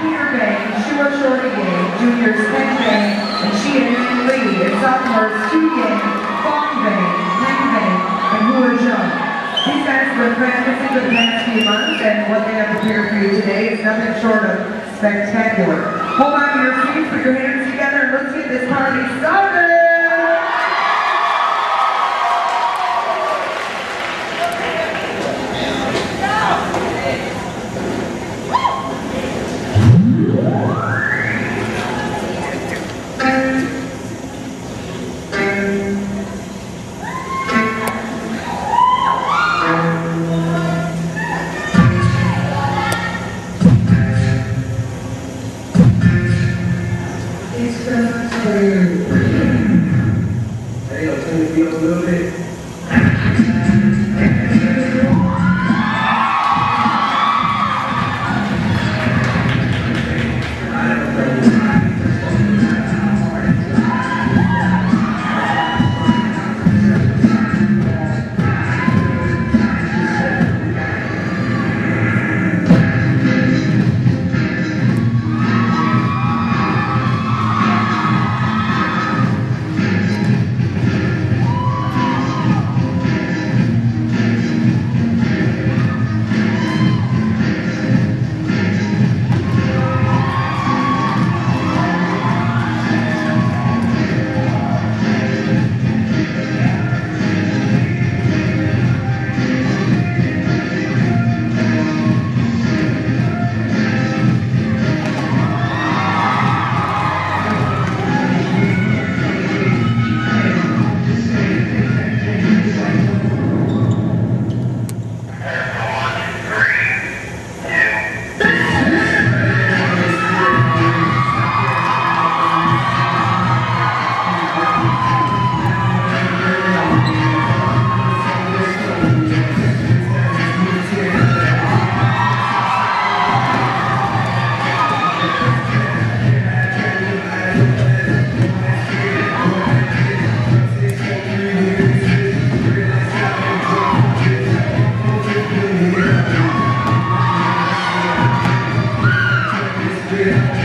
Peter Bang, Shua Shorty Yang, juniors Ken Bang and Xian Lee, and sophomores Su Yang, Fong Bang, Ling Bang, and Hua Zheng. These guys have been practicing for the past few months, and what they have prepared for you today is nothing short of spectacular. Hold on to your seats, put your hands together, and let's get this party started! Hey, I'll turn the beat up a little bit. Yeah.